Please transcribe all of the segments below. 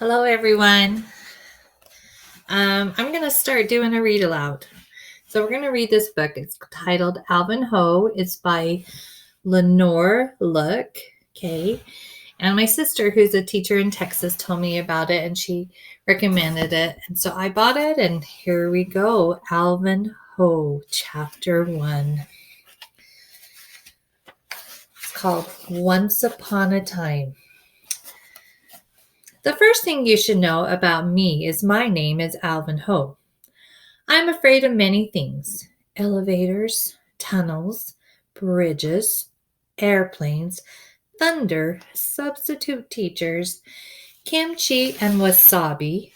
Hello, everyone. I'm going to start doing a read aloud. So we're going to read this book. It's titled Alvin Ho. It's by Lenore Look. Okay. And my sister, who's a teacher in Texas, told me about it and she recommended it. And so I bought it and here we go. Alvin Ho Chapter 1. It's called Once Upon a Time. The first thing you should know about me is my name is Alvin Ho. I'm afraid of many things: elevators, tunnels, bridges, airplanes, thunder, substitute teachers, kimchi and wasabi,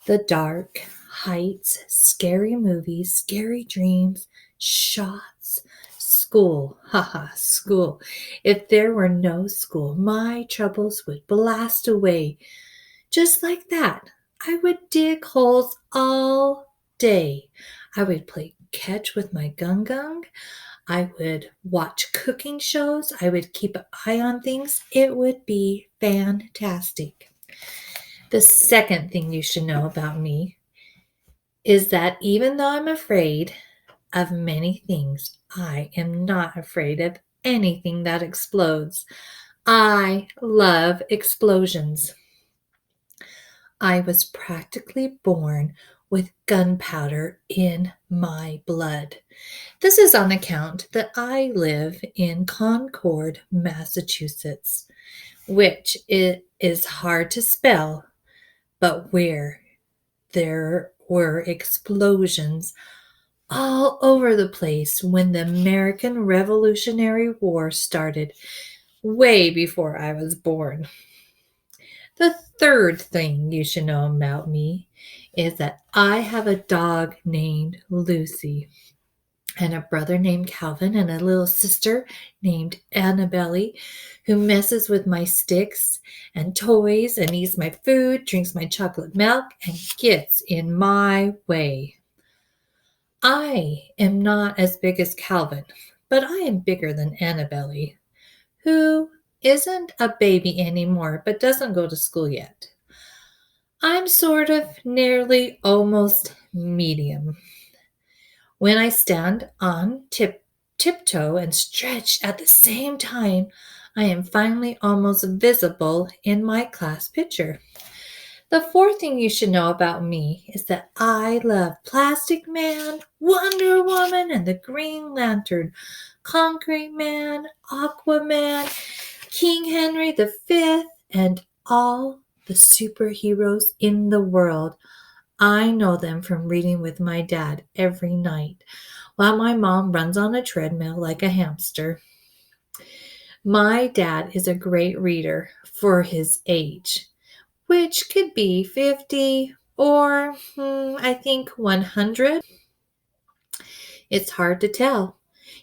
the dark, heights, scary movies, scary dreams, shots, school. Haha, school. If there were no school, my troubles would blast away. Just like that, I would dig holes all day. I would play catch with my gung. I would watch cooking shows. I would keep an eye on things. It would be fantastic. The second thing you should know about me is that even though I'm afraid of many things, I am not afraid of anything that explodes. I love explosions. I was practically born with gunpowder in my blood. This is on account that I live in Concord, Massachusetts, which it is hard to spell, but where there were explosions all over the place when the American Revolutionary War started, way before I was born. The third thing you should know about me is that I have a dog named Lucy, and a brother named Calvin, and a little sister named Annabelle, who messes with my sticks and toys and eats my food, drinks my chocolate milk, and gets in my way. I am not as big as Calvin, but I am bigger than Annabelle, who isn't a baby anymore but doesn't go to school yet. I'm sort of nearly almost medium. When I stand on tiptoe and stretch at the same time, I am finally almost visible in my class picture. The fourth thing you should know about me is that I love Plastic Man, Wonder Woman, and the Green Lantern, Concrete Man, Aquaman, King Henry V, and all the superheroes in the world. I know them from reading with my dad every night while my mom runs on a treadmill like a hamster. My dad is a great reader for his age, which could be 50 or I think 100. It's hard to tell.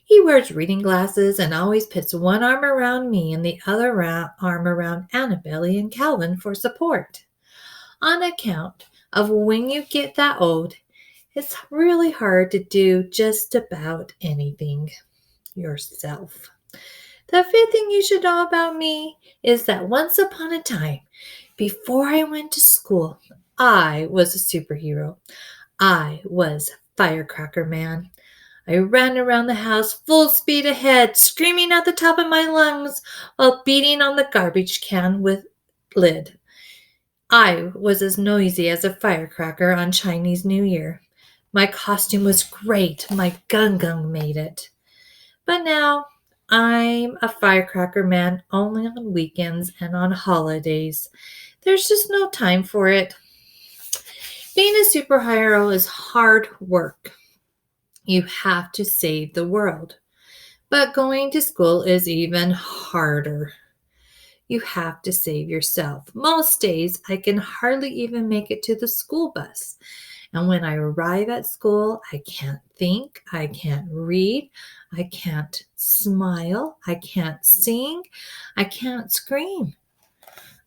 He wears reading glasses and always puts one arm around me and the other arm around Annabelle and Calvin for support. On account of when you get that old, it's really hard to do just about anything yourself. The fifth thing you should know about me is that once upon a time, before I went to school, I was a superhero. I was Firecracker Man. I ran around the house full speed ahead, screaming at the top of my lungs while beating on the garbage can with lid. I was as noisy as a firecracker on Chinese New Year. My costume was great. My gung made it. But now I'm a firecracker man only on weekends and on holidays. There's just no time for it. Being a superhero is hard work. You have to save the world. But going to school is even harder. You have to save yourself. Most days, I can hardly even make it to the school bus. And when I arrive at school, I can't think, I can't read, I can't smile, I can't sing, I can't scream,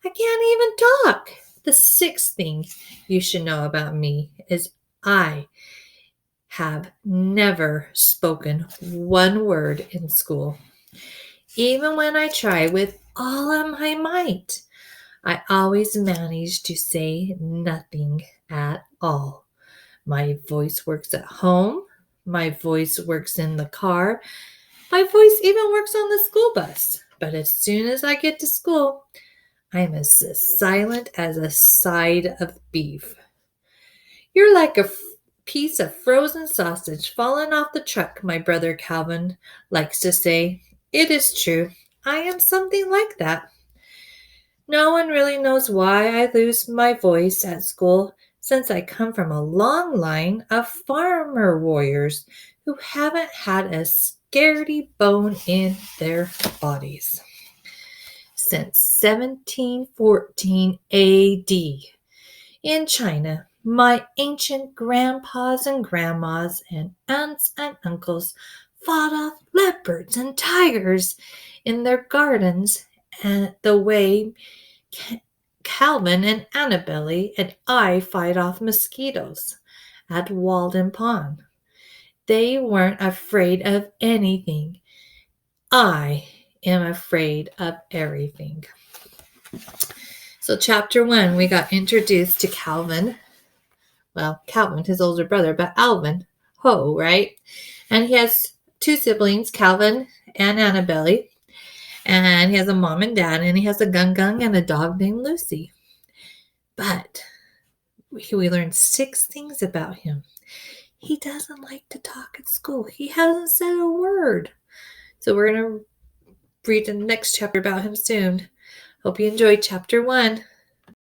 I can't even talk. The sixth thing you should know about me is I have never spoken one word in school. Even when I try with all of my might, I always manage to say nothing at all. My voice works at home. My voice works in the car. My voice even works on the school bus. But as soon as I get to school, I'm as silent as a side of beef. You're like a piece of frozen sausage falling off the truck, my brother Calvin likes to say. It is true. I am something like that. No one really knows why I lose my voice at school, since I come from a long line of farmer warriors who haven't had a scaredy bone in their bodies since 1714 AD. In China, my ancient grandpas and grandmas and aunts and uncles fought off leopards and tigers in their gardens, and the way Calvin and Annabelle and I fight off mosquitoes at Walden Pond. They weren't afraid of anything. I am afraid of everything. So, chapter 1, we got introduced to Calvin. Well, Calvin, his older brother, but Alvin Ho, right? And he has two siblings, Calvin and Annabelle. And he has a mom and dad, and he has a gung and a dog named Lucy. But we learned 6 things about him. He doesn't like to talk at school. He hasn't said a word. So we're going to read the next chapter about him soon. Hope you enjoyed chapter 1.